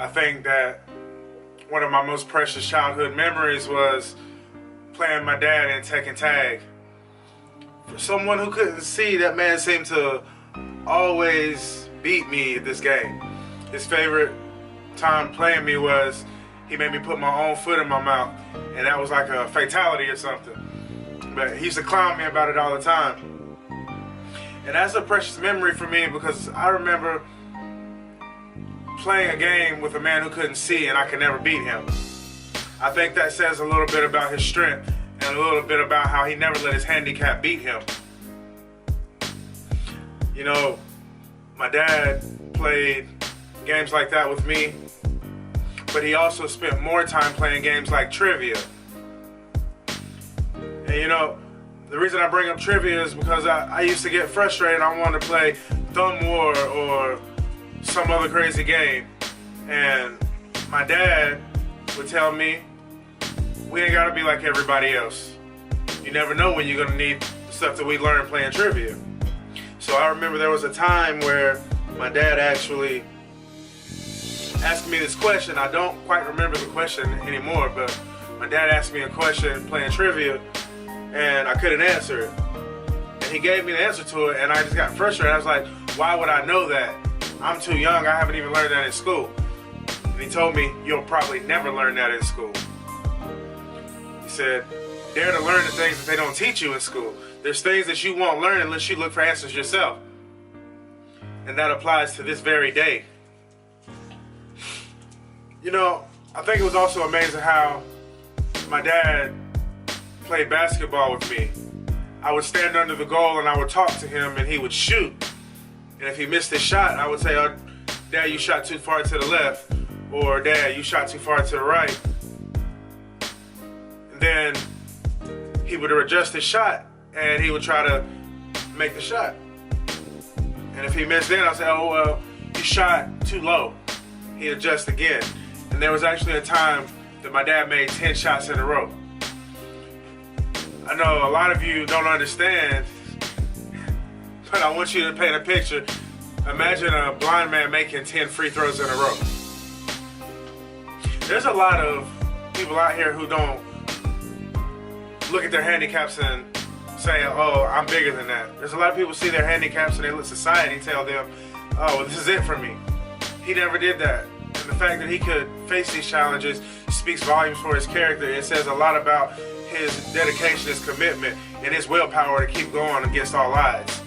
I think that one of my most precious childhood memories was playing my dad in Tekken Tag. For someone who couldn't see, that man seemed to always beat me at this game. His favorite time playing me was he made me put my own foot in my mouth, and that was like a fatality or something. But he used to clown me about it all the time. And that's a precious memory for me because I remember playing a game with a man who couldn't see and I could never beat him. I think that says a little bit about his strength and a little bit about how he never let his handicap beat him. You know, my dad played games like that with me, but he also spent more time playing games like trivia. And you know, the reason I bring up trivia is because I used to get frustrated. I wanted to play Thumb War or some other crazy game. And my dad would tell me, we ain't gotta be like everybody else. You never know when you're gonna need the stuff that we learned playing trivia. So I remember there was a time where my dad actually asked me this question. I don't quite remember the question anymore, but my dad asked me a question playing trivia and I couldn't answer it. And he gave me the answer to it and I just got frustrated. I was like, why would I know that? I'm too young, I haven't even learned that in school. And he told me, you'll probably never learn that in school. He said, dare to learn the things that they don't teach you in school. There's things that you won't learn unless you look for answers yourself. And that applies to this very day. You know, I think it was also amazing how my dad played basketball with me. I would stand under the goal and I would talk to him and he would shoot. And if he missed his shot, I would say, oh, Dad, you shot too far to the left. Or Dad, you shot too far to the right. And then he would adjust his shot and he would try to make the shot. And if he missed then, I'd say, oh, well, you shot too low. He'd adjust again. And there was actually a time that my dad made 10 shots in a row. I know a lot of you don't understand, but I want you to paint a picture. Imagine a blind man making 10 free throws in a row. There's a lot of people out here who don't look at their handicaps and say, oh, I'm bigger than that. There's a lot of people see their handicaps and they let society tell them, oh, well, this is it for me. He never did that. And the fact that he could face these challenges speaks volumes for his character. It says a lot about his dedication, his commitment, and his willpower to keep going against all odds.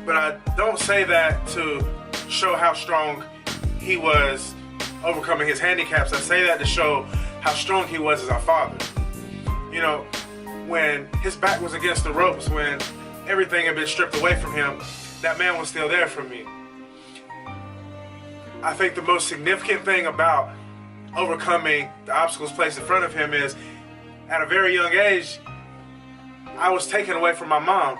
But I don't say that to show how strong he was overcoming his handicaps. I say that to show how strong he was as our father. You know, when his back was against the ropes, when everything had been stripped away from him, that man was still there for me. I think the most significant thing about overcoming the obstacles placed in front of him is, at a very young age, I was taken away from my mom.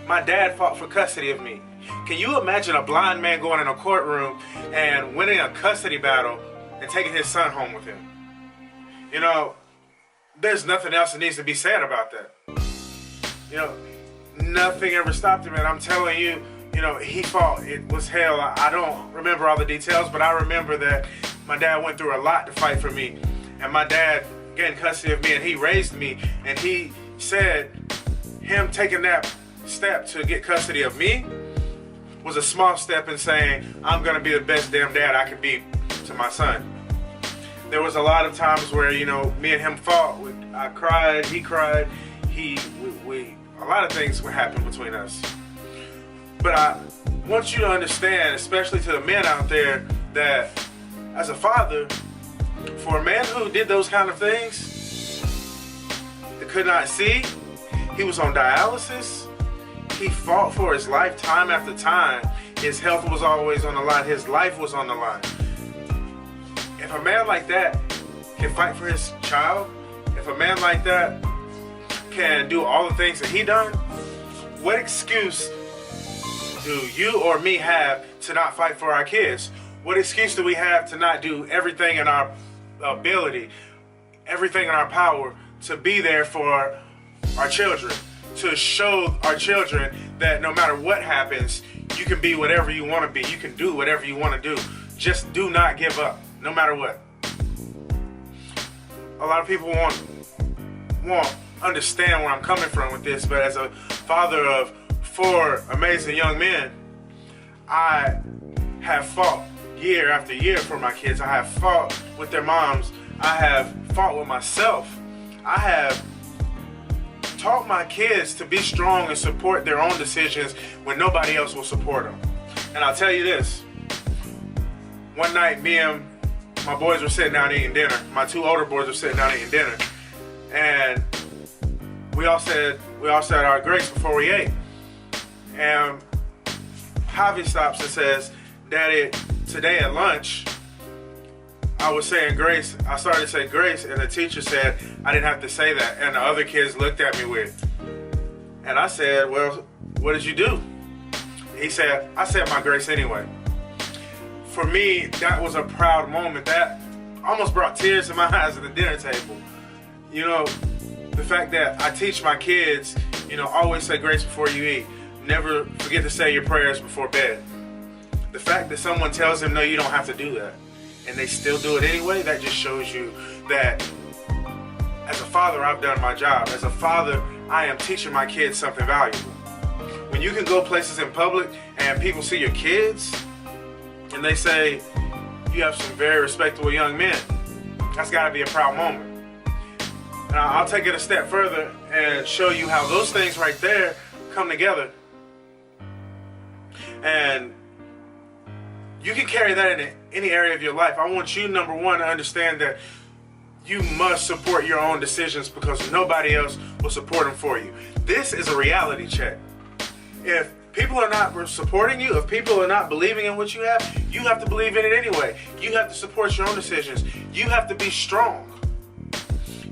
My dad fought for custody of me. Can you imagine a blind man going in a courtroom and winning a custody battle and taking his son home with him? You know, there's nothing else that needs to be said about that. You know, nothing ever stopped him, and I'm telling you, you know, he fought. It was hell. I don't remember all the details, but I remember that my dad went through a lot to fight for me. And my dad gained custody of me and he raised me. And he said him taking that step to get custody of me was a small step in saying, I'm going to be the best damn dad I can be to my son. There was a lot of times where, you know, me and him fought. I cried, he cried. A lot of things would happen between us. But I want you to understand, especially to the men out there, that as a father, for a man who did those kind of things, that could not see, he was on dialysis, he fought for his life time after time. His health was always on the line, his life was on the line. If a man like that can fight for his child, if a man like that can do all the things that he done, what excuse do you or me have to not fight for our kids? What excuse do we have to not do everything in our ability, everything in our power to be there for our children, to show our children that no matter what happens, You can be whatever you want to be. You can do whatever you want to do. Just do not give up, no matter what. A lot of people won't understand where I'm coming from with this, but as a father of 4 amazing young men, I have fought year after year for my kids. I have fought with their moms. I have fought with myself. I have taught my kids to be strong and support their own decisions when nobody else will support them. And I'll tell you this. One night, me and my boys were sitting down eating dinner. My 2 older boys were sitting down eating dinner. And we all said our grace before we ate. And Javi stops and says, Daddy, today at lunch, I was saying grace. I started to say grace, and the teacher said I didn't have to say that. And the other kids looked at me weird. And I said, well, what did you do? He said, I said my grace anyway. For me, that was a proud moment. That almost brought tears to my eyes at the dinner table. You know, the fact that I teach my kids, always say grace before you eat. Never forget to say your prayers before bed. The fact that someone tells them, no, you don't have to do that, and they still do it anyway, that just shows you that as a father, I've done my job. As a father, I am teaching my kids something valuable. When you can go places in public and people see your kids and they say, you have some very respectable young men, that's got to be a proud moment. And I'll take it a step further and show you how those things right there come together. And you can carry that in any area of your life. I want you, number one, to understand that you must support your own decisions because nobody else will support them for you. This is a reality check. If people are not supporting you, if people are not believing in what you have to believe in it anyway. You have to support your own decisions. You have to be strong.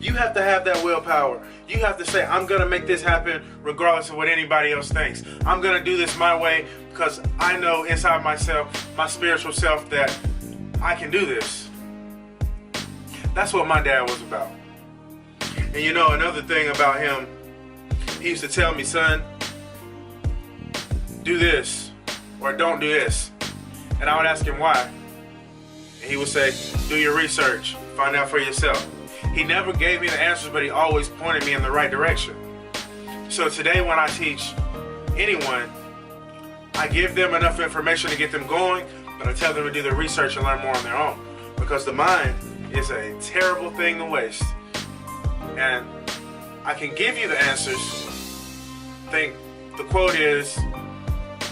You have to have that willpower. You have to say, I'm going to make this happen regardless of what anybody else thinks. I'm going to do this my way because I know inside myself, my spiritual self, that I can do this. That's what my dad was about. And another thing about him, he used to tell me, son, do this or don't do this. And I would ask him why. And he would say, do your research, find out for yourself. He never gave me the answers, but he always pointed me in the right direction. So today when I teach anyone, I give them enough information to get them going, but I tell them to do their research and learn more on their own. Because the mind is a terrible thing to waste. And I can give you the answers. I think the quote is,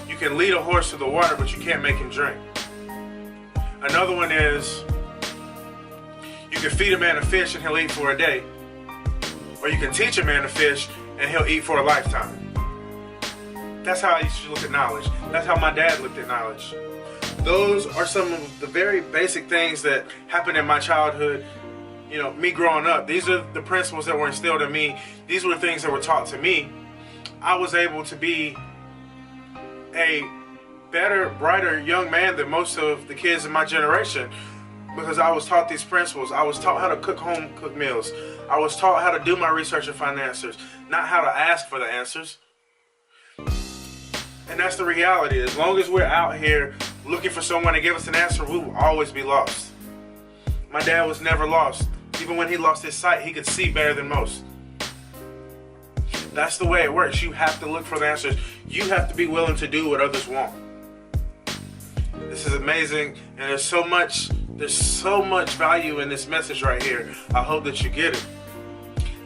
you can lead a horse to the water, but you can't make him drink. Another one is, you can feed a man a fish and he'll eat for a day. Or you can teach a man to fish and he'll eat for a lifetime. That's how I used to look at knowledge. That's how my dad looked at knowledge. Those are some of the very basic things that happened in my childhood. Me growing up. These are the principles that were instilled in me. These were the things that were taught to me. I was able to be a better, brighter young man than most of the kids in my generation because I was taught these principles. I was taught how to home cook meals. I was taught how to do my research and find answers, not how to ask for the answers. And that's the reality. As long as we're out here looking for someone to give us an answer, we will always be lost. My dad was never lost. Even when he lost his sight, he could see better than most. That's the way it works. You have to look for the answers. You have to be willing to do what others want. This is amazing, and there's so much value in this message right here. I hope that you get it.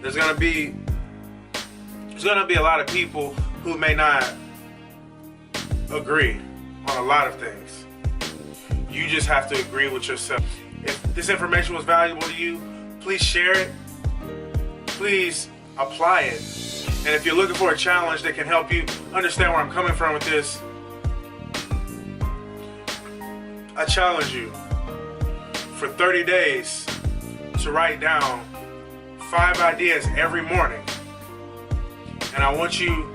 There's gonna be a lot of people who may not agree on a lot of things. You just have to agree with yourself. If this information was valuable to you, please share it. Please apply it. And if you're looking for a challenge that can help you understand where I'm coming from with this, I challenge you for 30 days to write down 5 ideas every morning. And I want you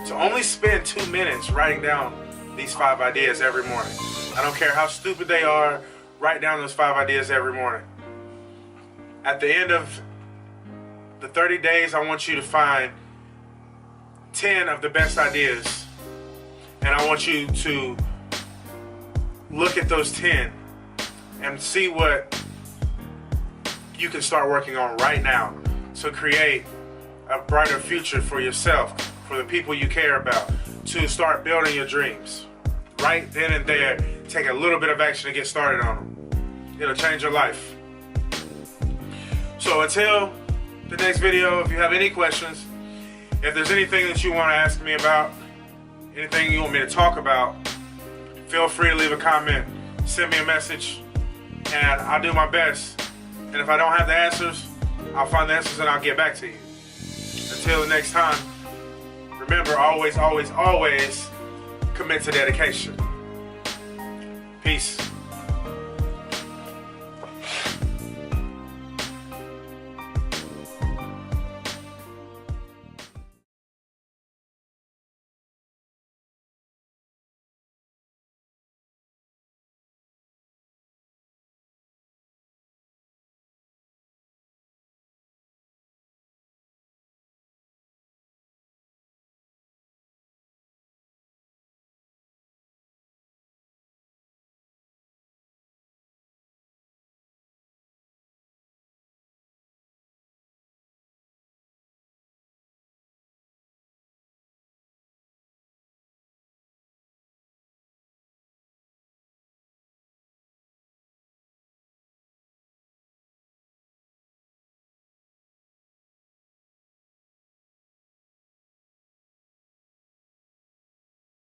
to only spend 2 minutes writing down these 5 ideas every morning. I don't care how stupid they are, write down those 5 ideas every morning. At the end of the 30 days, I want you to find 10 of the best ideas And I want you to look at those 10 and see what you can start working on right now to create a brighter future for yourself, for the people you care about, to start building your dreams. Right then and there, take a little bit of action to get started on them. It'll change your life. So until the next video, if you have any questions, if there's anything that you want to ask me about, anything you want me to talk about, feel free to leave a comment, send me a message, and I'll do my best. And if I don't have the answers, I'll find the answers and I'll get back to you. Until the next time, remember, always, always, always commit to dedication. Peace.